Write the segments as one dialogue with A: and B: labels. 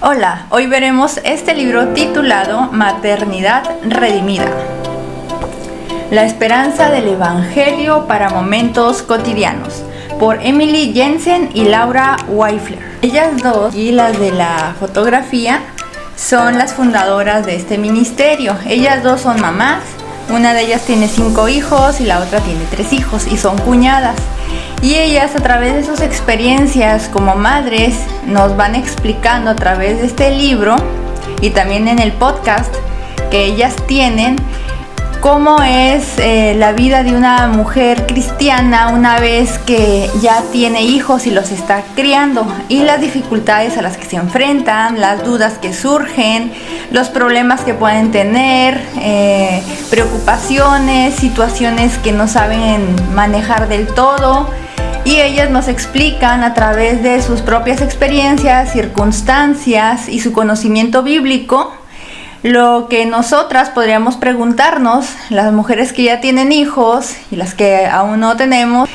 A: Hola, hoy veremos este libro titulado Maternidad Redimida. La esperanza del Evangelio para momentos cotidianos, por Emily Jensen y Laura Weifler. Ellas dos, y las de la fotografía, son las fundadoras de este ministerio. Ellas dos son mamás, una de ellas tiene 5 hijos y la otra tiene 3 hijos y son cuñadas. Y ellas, a través de sus experiencias como madres, nos van explicando a través de este libro y también en el podcast que ellas tienen cómo es la vida de una mujer cristiana una vez que ya tiene hijos y los está criando, y las dificultades a las que se enfrentan, las dudas que surgen, los problemas que pueden tener, preocupaciones, situaciones que no saben manejar del todo. Y ellas nos explican a través de sus propias experiencias, circunstancias y su conocimiento bíblico lo que nosotras podríamos preguntarnos, las mujeres que ya tienen hijos y las que aún no tenemos,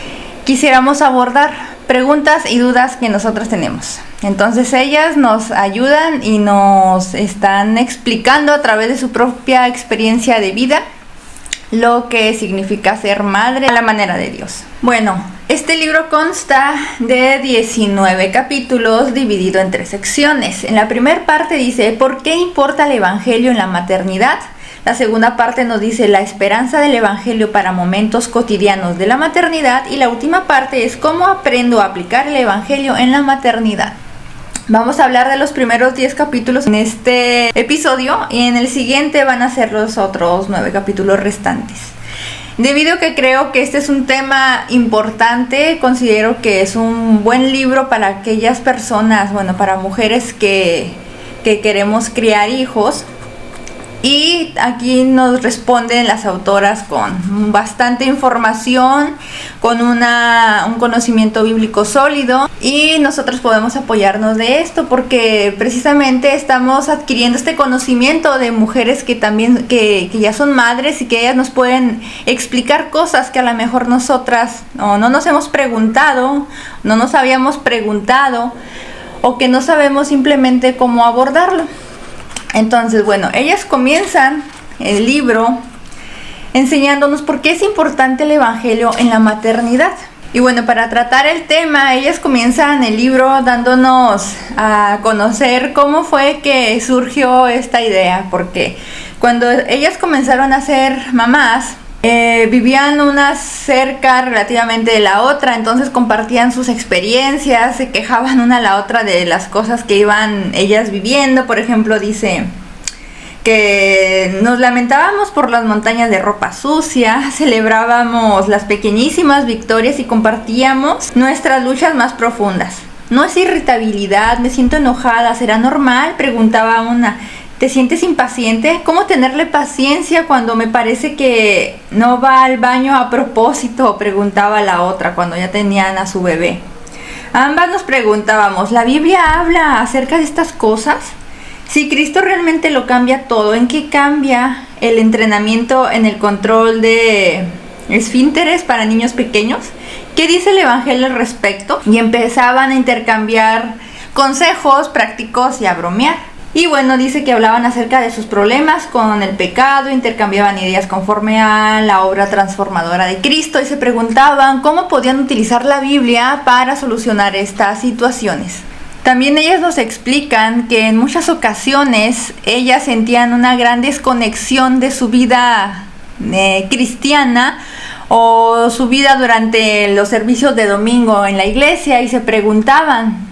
A: quisiéramos abordar preguntas y dudas que nosotras tenemos. Entonces ellas nos ayudan y nos están explicando a través de su propia experiencia de vida lo que significa ser madre a la manera de Dios. Bueno, este libro consta de 19 capítulos dividido en 3 secciones. En la primera parte dice ¿por qué importa el Evangelio en la maternidad? La segunda parte nos dice la esperanza del Evangelio para momentos cotidianos de la maternidad, y la última parte es cómo aprendo a aplicar el Evangelio en la maternidad. Vamos a hablar de los primeros 10 capítulos en este episodio, y en el siguiente van a ser los otros 9 capítulos restantes. Debido a que creo que este es un tema importante, considero que es un buen libro para aquellas personas, para mujeres que queremos criar hijos. Y aquí nos responden las autoras con bastante información, con un conocimiento bíblico sólido, y nosotros podemos apoyarnos de esto porque precisamente estamos adquiriendo este conocimiento de mujeres que también que ya son madres y que ellas nos pueden explicar cosas que a lo mejor nosotras no nos hemos preguntado, no nos habíamos preguntado, o que no sabemos simplemente cómo abordarlo. Entonces, ellas comienzan el libro enseñándonos por qué es importante el Evangelio en la maternidad. Y para tratar el tema, ellas comienzan el libro dándonos a conocer cómo fue que surgió esta idea, porque cuando ellas comenzaron a ser mamás, vivían una cerca relativamente de la otra, entonces compartían sus experiencias, se quejaban una a la otra de las cosas que iban ellas viviendo. Por ejemplo, dice que nos lamentábamos por las montañas de ropa sucia, celebrábamos las pequeñísimas victorias y compartíamos nuestras luchas más profundas. No es irritabilidad, me siento enojada, ¿será normal?, preguntaba una. ¿Te sientes impaciente? ¿Cómo tenerle paciencia cuando me parece que no va al baño a propósito?, preguntaba la otra cuando ya tenían a su bebé. Ambas nos preguntábamos, ¿la Biblia habla acerca de estas cosas? Si Cristo realmente lo cambia todo, ¿en qué cambia el entrenamiento en el control de esfínteres para niños pequeños? ¿Qué dice el Evangelio al respecto? Y empezaban a intercambiar consejos prácticos y a bromear. Y dice que hablaban acerca de sus problemas con el pecado, intercambiaban ideas conforme a la obra transformadora de Cristo y se preguntaban cómo podían utilizar la Biblia para solucionar estas situaciones. También ellas nos explican que en muchas ocasiones ellas sentían una gran desconexión de su vida cristiana o su vida durante los servicios de domingo en la iglesia, y se preguntaban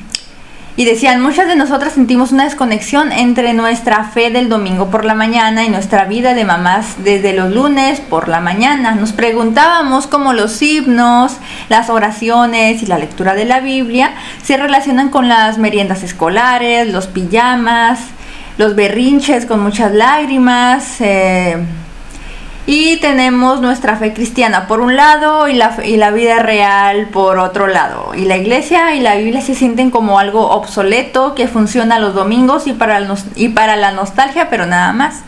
A: y decían, muchas de nosotras sentimos una desconexión entre nuestra fe del domingo por la mañana y nuestra vida de mamás desde los lunes por la mañana. Nos preguntábamos cómo los himnos, las oraciones y la lectura de la Biblia se relacionan con las meriendas escolares, los pijamas, los berrinches con muchas lágrimas, y tenemos nuestra fe cristiana por un lado y la vida real por otro lado. Y la iglesia y la Biblia se sienten como algo obsoleto que funciona los domingos y para la nostalgia, pero nada más.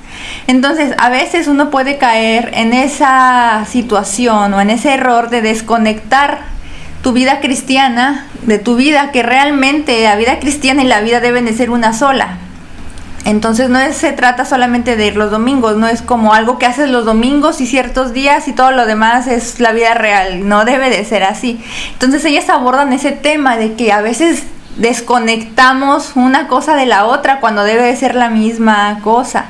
A: Entonces, a veces uno puede caer en esa situación o en ese error de desconectar tu vida cristiana, de tu vida, que realmente la vida cristiana y la vida deben de ser una sola. Entonces se trata solamente de ir los domingos, no es como algo que haces los domingos y ciertos días y todo lo demás es la vida real, no debe de ser así. Entonces ellas abordan ese tema de que a veces desconectamos una cosa de la otra cuando debe de ser la misma cosa.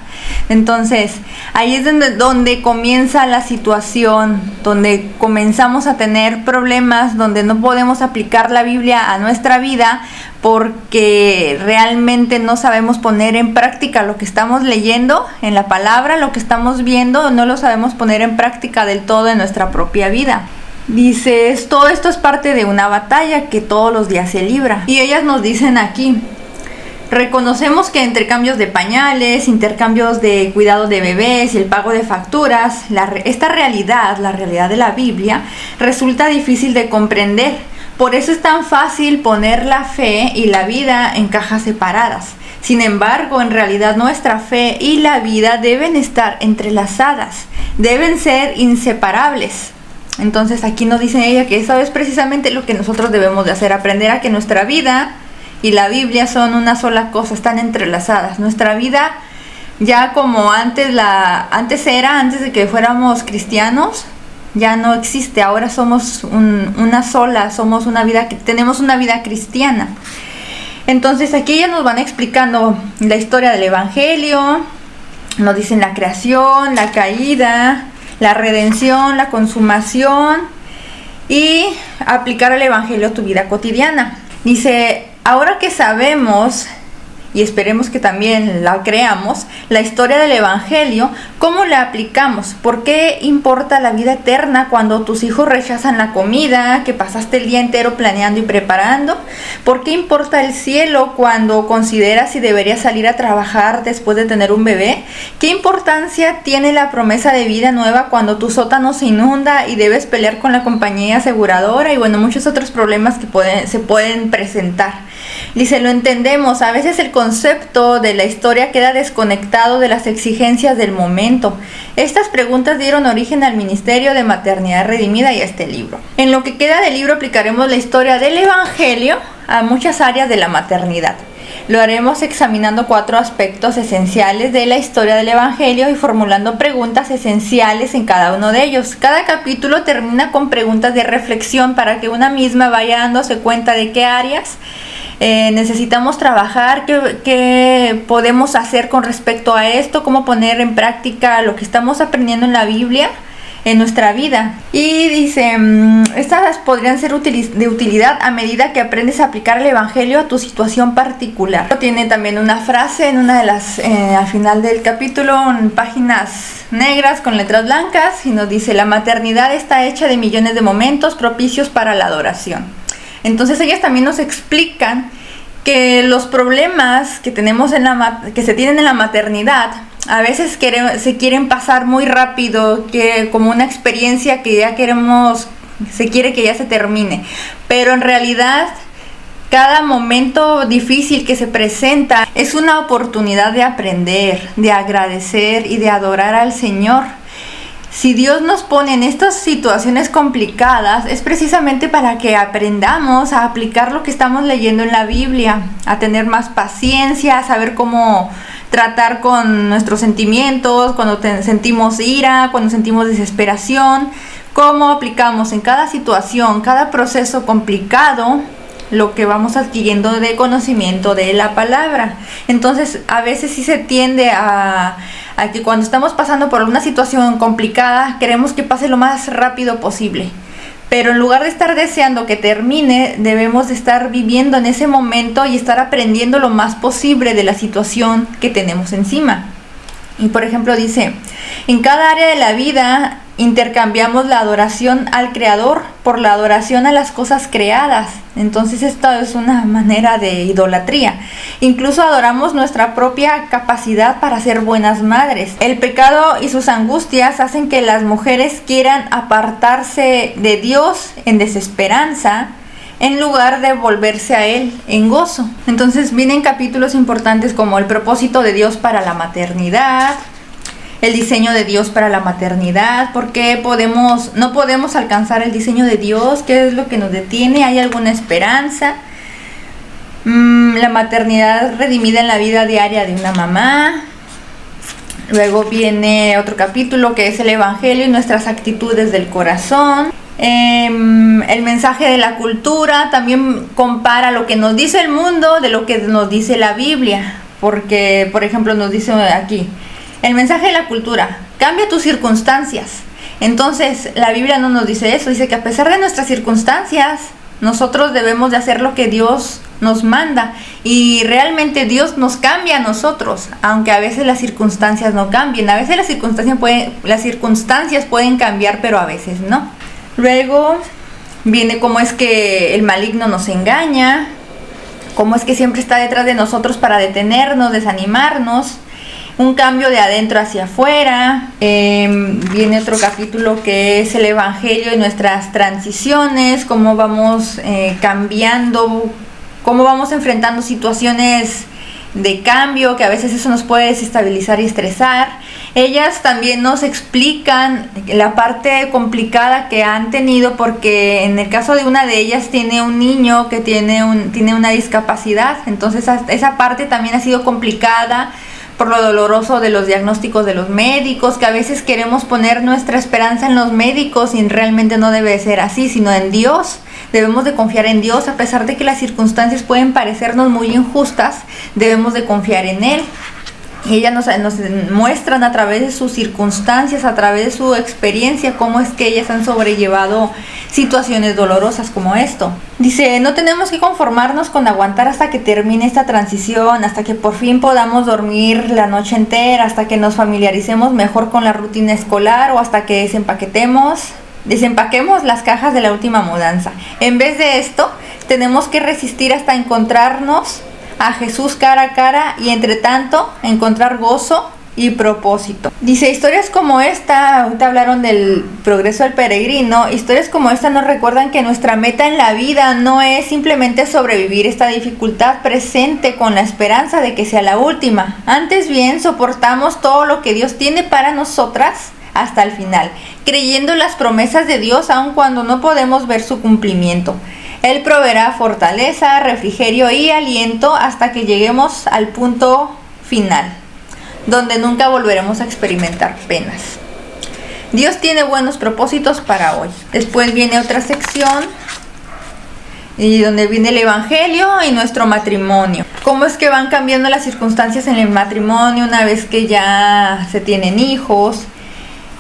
A: Entonces ahí es donde comienza la situación, donde comenzamos a tener problemas, donde no podemos aplicar la Biblia a nuestra vida porque realmente no sabemos poner en práctica lo que estamos leyendo en la palabra, lo que estamos viendo, no lo sabemos poner en práctica del todo en nuestra propia vida. Dice, todo esto es parte de una batalla que todos los días se libra. Y ellas nos dicen aquí, reconocemos que entre cambios de pañales, intercambios de cuidado de bebés y el pago de facturas, esta realidad, la realidad de la Biblia, resulta difícil de comprender. Por eso es tan fácil poner la fe y la vida en cajas separadas. Sin embargo, en realidad nuestra fe y la vida deben estar entrelazadas, deben ser inseparables. Entonces aquí nos dice ella que eso es precisamente lo que nosotros debemos de hacer, aprender a que nuestra vida y la Biblia son una sola cosa, están entrelazadas. Nuestra vida ya como antes de que fuéramos cristianos, ya no existe, ahora somos una sola, somos una vida, tenemos una vida cristiana. Entonces aquí ya nos van explicando la historia del Evangelio, nos dicen la creación, la caída, la redención, la consumación y aplicar el Evangelio a tu vida cotidiana. Dice, ahora que sabemos, y esperemos que también la creamos, la historia del Evangelio, ¿cómo la aplicamos? ¿Por qué importa la vida eterna cuando tus hijos rechazan la comida que pasaste el día entero planeando y preparando? ¿Por qué importa el cielo cuando consideras si deberías salir a trabajar después de tener un bebé? ¿Qué importancia tiene la promesa de vida nueva cuando tu sótano se inunda y debes pelear con la compañía aseguradora? Y bueno, muchos otros problemas que se pueden presentar. Dice, lo entendemos, a veces el concepto de la historia queda desconectado de las exigencias del momento. Estas preguntas dieron origen al Ministerio de Maternidad Redimida y a este libro. En lo que queda del libro aplicaremos la historia del Evangelio a muchas áreas de la maternidad. Lo haremos examinando 4 aspectos esenciales de la historia del Evangelio y formulando preguntas esenciales en cada uno de ellos. Cada capítulo termina con preguntas de reflexión para que una misma vaya dándose cuenta de qué áreas necesitamos trabajar, qué podemos hacer con respecto a esto, cómo poner en práctica lo que estamos aprendiendo en la Biblia en nuestra vida. Y dice, estas podrían ser de utilidad a medida que aprendes a aplicar el Evangelio a tu situación particular. Tiene también una frase en una de las, al final del capítulo, en páginas negras con letras blancas, y nos dice, la maternidad está hecha de millones de momentos propicios para la adoración. Entonces ellas también nos explican que los problemas que tenemos que se tienen en la maternidad a veces se quieren pasar muy rápido, que como una experiencia que ya se quiere que ya se termine, pero en realidad cada momento difícil que se presenta es una oportunidad de aprender, de agradecer y de adorar al Señor. Si Dios nos pone en estas situaciones complicadas, es precisamente para que aprendamos a aplicar lo que estamos leyendo en la Biblia, a tener más paciencia, a saber cómo tratar con nuestros sentimientos, cuando sentimos ira, cuando sentimos desesperación, cómo aplicamos en cada situación, cada proceso complicado, lo que vamos adquiriendo de conocimiento de la palabra. Entonces, a veces sí se tiende a que cuando estamos pasando por una situación complicada, queremos que pase lo más rápido posible. Pero en lugar de estar deseando que termine, debemos de estar viviendo en ese momento y estar aprendiendo lo más posible de la situación que tenemos encima. Y por ejemplo dice, en cada área de la vida intercambiamos la adoración al Creador por la adoración a las cosas creadas. Entonces esto es una manera de idolatría. Incluso adoramos nuestra propia capacidad para ser buenas madres. El pecado y sus angustias hacen que las mujeres quieran apartarse de Dios en desesperanza, en lugar de volverse a Él en gozo. Entonces vienen capítulos importantes como el propósito de Dios para la maternidad, el diseño de Dios para la maternidad, por qué no podemos alcanzar el diseño de Dios, qué es lo que nos detiene, hay alguna esperanza, la maternidad redimida en la vida diaria de una mamá. Luego viene otro capítulo que es el Evangelio y nuestras actitudes del corazón. El mensaje de la cultura también compara lo que nos dice el mundo de lo que nos dice la Biblia, porque por ejemplo nos dice aquí el mensaje de la cultura: cambia tus circunstancias. Entonces la Biblia no nos dice eso, dice que a pesar de nuestras circunstancias nosotros debemos de hacer lo que Dios nos manda, y realmente Dios nos cambia a nosotros, aunque a veces las circunstancias no cambien. A veces las circunstancias pueden cambiar, pero a veces no. Luego viene cómo es que el maligno nos engaña, cómo es que siempre está detrás de nosotros para detenernos, desanimarnos, un cambio de adentro hacia afuera. Viene otro capítulo que es el Evangelio y nuestras transiciones, cómo vamos cambiando, cómo vamos enfrentando situaciones de cambio, que a veces eso nos puede desestabilizar y estresar. Ellas también nos explican la parte complicada que han tenido, porque en el caso de una de ellas tiene un niño que tiene una discapacidad, entonces esa parte también ha sido complicada por lo doloroso de los diagnósticos de los médicos, que a veces queremos poner nuestra esperanza en los médicos y realmente no debe ser así, sino en Dios. Debemos de confiar en Dios, a pesar de que las circunstancias pueden parecernos muy injustas, debemos de confiar en Él. Y ellas nos muestran a través de sus circunstancias, a través de su experiencia, cómo es que ellas han sobrellevado situaciones dolorosas como esto. Dice, no tenemos que conformarnos con aguantar hasta que termine esta transición, hasta que por fin podamos dormir la noche entera, hasta que nos familiaricemos mejor con la rutina escolar, o hasta que desempaquemos las cajas de la última mudanza. En vez de esto, tenemos que resistir hasta encontrarnos a Jesús cara a cara, y entre tanto encontrar gozo y propósito. Dice, historias como esta, ahorita hablaron del progreso del peregrino, historias como esta nos recuerdan que nuestra meta en la vida no es simplemente sobrevivir esta dificultad presente con la esperanza de que sea la última. Antes bien, soportamos todo lo que Dios tiene para nosotras hasta el final, creyendo en las promesas de Dios aun cuando no podemos ver su cumplimiento. Él proveerá fortaleza, refrigerio y aliento hasta que lleguemos al punto final, donde nunca volveremos a experimentar penas. Dios tiene buenos propósitos para hoy. Después viene otra sección, y donde viene el Evangelio y nuestro matrimonio. Cómo es que van cambiando las circunstancias en el matrimonio una vez que ya se tienen hijos.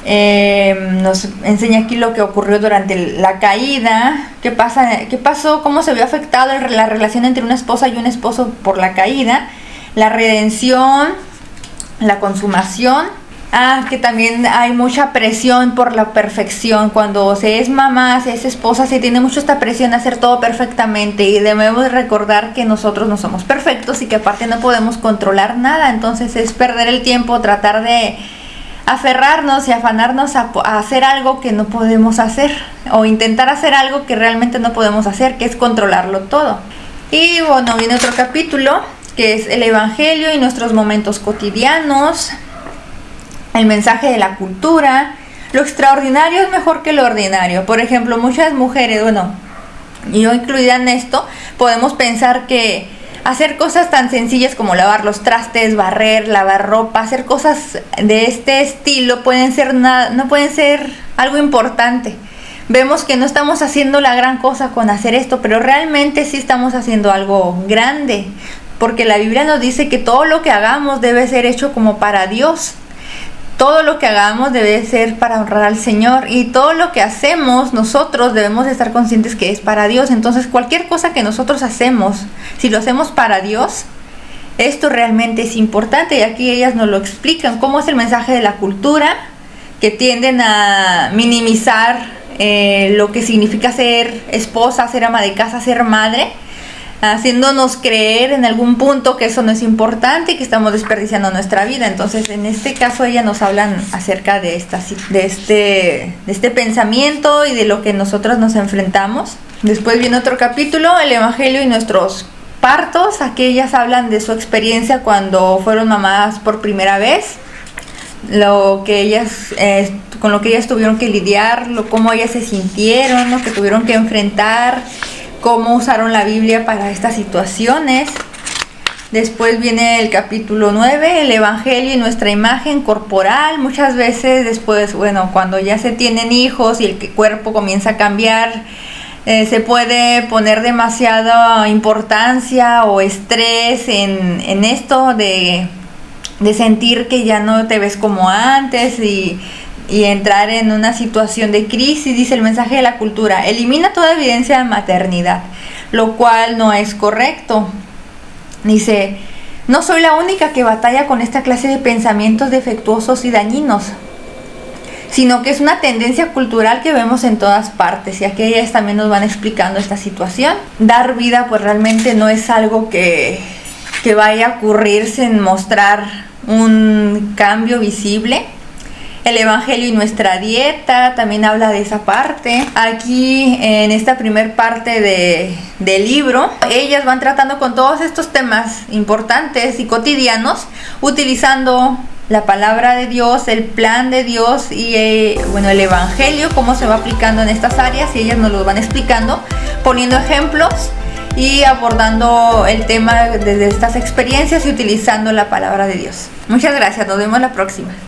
A: Nos enseña aquí lo que ocurrió durante la caída, qué pasó, cómo se vio afectado la relación entre una esposa y un esposo por la caída, la redención, la consumación. Que también hay mucha presión por la perfección. Cuando se es mamá, se es esposa, se tiene mucho esta presión de hacer todo perfectamente, y debemos recordar que nosotros no somos perfectos y que aparte no podemos controlar nada. Entonces es perder el tiempo, tratar de aferrarnos y afanarnos a hacer algo que no podemos hacer, o intentar hacer algo que realmente no podemos hacer, que es controlarlo todo. Y bueno, viene otro capítulo que es el Evangelio y nuestros momentos cotidianos, el mensaje de la cultura. Lo extraordinario es mejor que lo ordinario. Por ejemplo, muchas mujeres, bueno, yo incluida en esto, podemos pensar que hacer cosas tan sencillas como lavar los trastes, barrer, lavar ropa, hacer cosas de este estilo no pueden ser algo importante. Vemos que no estamos haciendo la gran cosa con hacer esto, pero realmente sí estamos haciendo algo grande, porque la Biblia nos dice que todo lo que hagamos debe ser hecho como para Dios. Todo lo que hagamos debe ser para honrar al Señor, y todo lo que hacemos nosotros debemos estar conscientes que es para Dios. Entonces cualquier cosa que nosotros hacemos, si lo hacemos para Dios, esto realmente es importante. Y aquí ellas nos lo explican, cómo es el mensaje de la cultura, que tienden a minimizar lo que significa ser esposa, ser ama de casa, ser madre, haciéndonos creer en algún punto que eso no es importante y que estamos desperdiciando nuestra vida. Entonces, en este caso, ellas nos hablan acerca de este pensamiento y de lo que nosotros nos enfrentamos. Después viene otro capítulo, el Evangelio y nuestros partos. Aquí ellas hablan de su experiencia cuando fueron mamás por primera vez, con lo que ellas tuvieron que lidiar, cómo ellas se sintieron, lo que tuvieron que enfrentar, cómo usaron la Biblia para estas situaciones. Después viene el capítulo 9, el Evangelio y nuestra imagen corporal. Muchas veces después, cuando ya se tienen hijos y el cuerpo comienza a cambiar, se puede poner demasiada importancia o estrés en esto de sentir que ya no te ves como antes y entrar en una situación de crisis. Dice el mensaje de la cultura: elimina toda evidencia de maternidad, lo cual no es correcto. Dice: no soy la única que batalla con esta clase de pensamientos defectuosos y dañinos, sino que es una tendencia cultural que vemos en todas partes, y aquí ellas también nos van explicando esta situación. Dar vida pues realmente no es algo que vaya a ocurrir sin mostrar un cambio visible. El Evangelio y nuestra dieta también habla de esa parte. Aquí en esta primer parte del libro, ellas van tratando con todos estos temas importantes y cotidianos, utilizando la palabra de Dios, el plan de Dios y el Evangelio, cómo se va aplicando en estas áreas, y ellas nos lo van explicando, poniendo ejemplos y abordando el tema desde estas experiencias y utilizando la palabra de Dios. Muchas gracias, nos vemos la próxima.